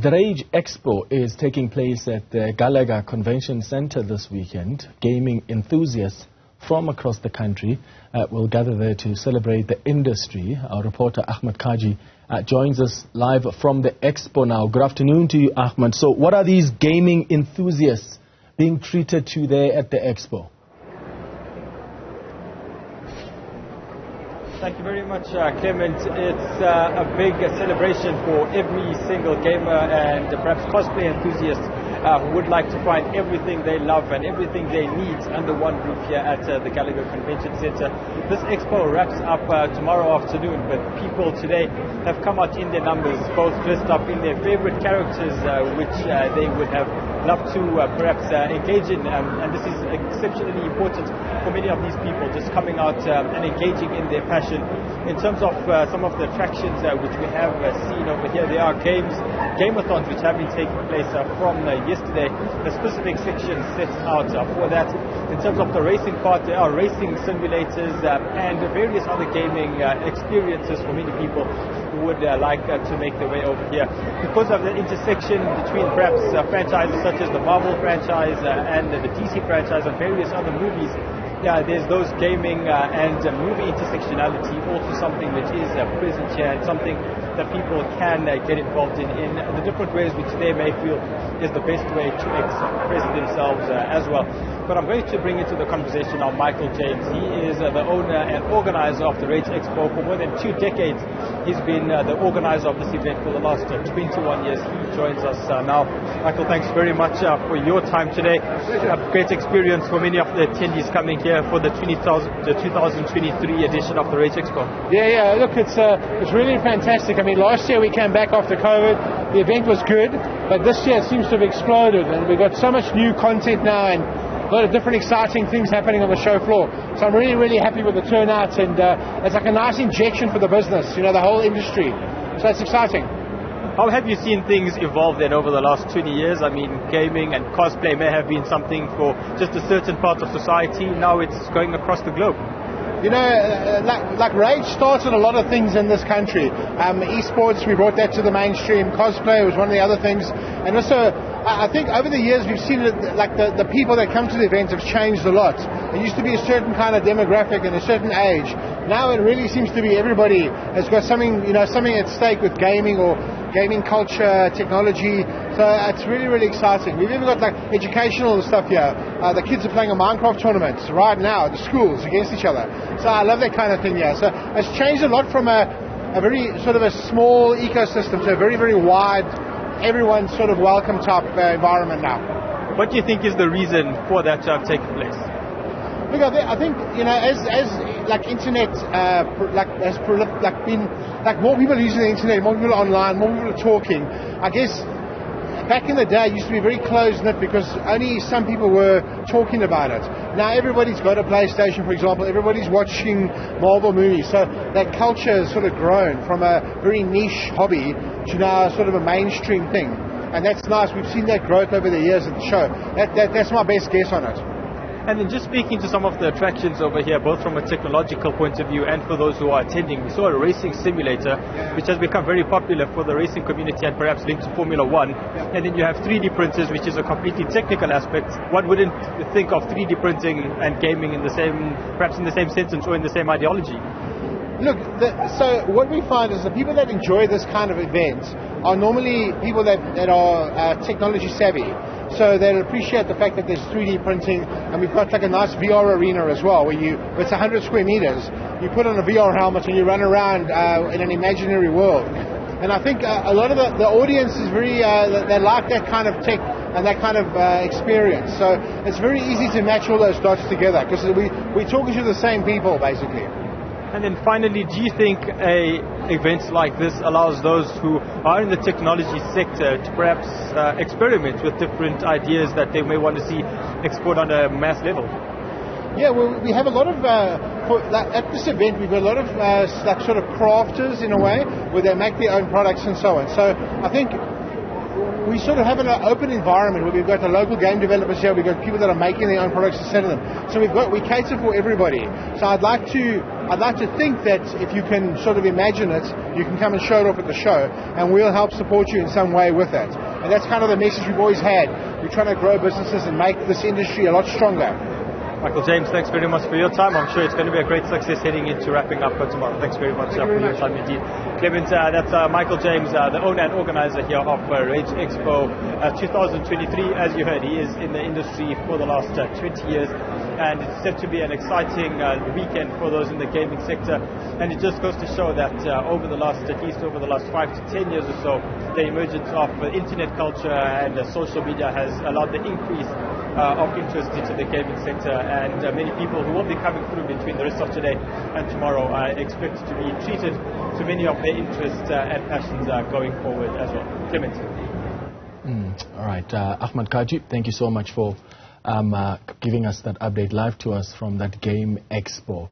The Rage Expo is taking place at the Gallagher Convention Centre this weekend. Gaming enthusiasts from across the country will gather there to celebrate the industry. Our reporter Ahmed Kajee joins us live from the expo now. Good afternoon to you, Ahmed. So what are these gaming enthusiasts being treated to there at the expo? Thank you very much, Clement. It's a big celebration for every single gamer and perhaps cosplay enthusiast who would like to find everything they love and everything they need under one roof here at the Gallagher Convention Centre. This expo wraps up tomorrow afternoon, but people today have come out in their numbers, both dressed up in their favorite characters, which they would have loved to perhaps engage in, and this is exceptionally important for many of these people, just coming out and engaging in their passion. In terms of some of the attractions which we have seen over here, there are game-a-thons which have been taking place from yesterday. A specific section set out for that. In terms of the racing part, there are racing simulators and various other gaming experiences for many people who would like to make their way over here. Because of the intersection between perhaps franchises such as the Marvel franchise and the DC franchise and various other movies, there's those gaming and movie intersectionality, also something which is present here and something that people can get involved in the different ways which they may feel is the best way to express themselves as well. But I'm going to bring into the conversation now Michael James. He is the owner and organizer of the Rage Expo. For more than 2 decades, he's been the organizer of this event for the last 21 years. He joins us now. Michael, thanks very much for your time today. A great experience for many of the attendees coming here for the 2023 edition of the Rage Expo. Yeah, look, it's really fantastic. I mean, last year we came back after COVID. The event was good, but this year it seems to have exploded, and we've got so much new content now and a lot of different exciting things happening on the show floor. So I'm really, really happy with the turnout, and it's like a nice injection for the business, you know, the whole industry. So it's exciting. How have you seen things evolve then over the last 20 years? I mean, gaming and cosplay may have been something for just a certain part of society. Now it's going across the globe. You know, like Rage started a lot of things in this country. Esports, we brought that to the mainstream. Cosplay was one of the other things. And also, I think over the years we've seen it, like the people that come to the events have changed a lot. It used to be a certain kind of demographic and a certain age. Now it really seems to be everybody has got something, you know, something at stake with gaming or gaming culture, technology. So it's really, really exciting. We've even got like educational stuff here. The kids are playing a Minecraft tournament right now at the schools against each other. So I love that kind of thing here. So it's changed a lot from a very sort of a small ecosystem to a very, very wide, everyone sort of welcome type environment now. What do you think is the reason for that to have taken place? Look, I think, you know, as like internet has been like more people using the internet, more people online, more people are talking. I guess back in the day it used to be very close-knit because only some people were talking about it. Now everybody's got a PlayStation, for example. Everybody's watching Marvel movies. So that culture has sort of grown from a very niche hobby to now sort of a mainstream thing. And that's nice. We've seen that growth over the years at the show. That's my best guess on it. And then just speaking to some of the attractions over here, both from a technological point of view and for those who are attending, we saw a racing simulator, which has become very popular for the racing community and perhaps linked to Formula One. And then you have 3D printers, which is a completely technical aspect. One wouldn't think of 3D printing and gaming in the same, perhaps in the same sentence or in the same ideology. Look, so what we find is the people that enjoy this kind of event are normally people that are technology savvy. So they'll appreciate the fact that there's 3D printing, and we've got like a nice VR arena as well, where it's 100 square meters. You put on a VR helmet and you run around in an imaginary world. And I think a lot of the audience is very, they like that kind of tech and that kind of experience. So it's very easy to match all those dots together because we're talking to the same people basically. And then finally, do you think events like this allows those who are in the technology sector to perhaps experiment with different ideas that they may want to see explored on a mass level? Yeah, well, we have a lot of, at this event, we've got a lot of like sort of crafters in a way, where they make their own products and so on. So I think we sort of have an open environment where we've got the local game developers here, we've got people that are making their own products and selling them. So we cater for everybody. So I'd like to think that if you can sort of imagine it, you can come and show it off at the show, and we'll help support you in some way with that. And that's kind of the message we've always had. We're trying to grow businesses and make this industry a lot stronger. Michael James, thanks very much for your time. I'm sure it's going to be a great success heading into wrapping up tomorrow. Thanks very much for your time indeed. Clement, that's Michael James, the owner and organizer here of Rage Expo 2023. As you heard, he is in the industry for the last 20 years, and it's set to be an exciting weekend for those in the gaming sector. And it just goes to show that at least over the last 5 to 10 years or so, the emergence of internet culture and social media has allowed the increase of interest into the gaming sector, and many people who will be coming through between the rest of today and tomorrow are expected to be treated to many of their interests and passions going forward as well. Clement. All right, Ahmed, Kajee, thank you so much for giving us that update live to us from that Game Expo.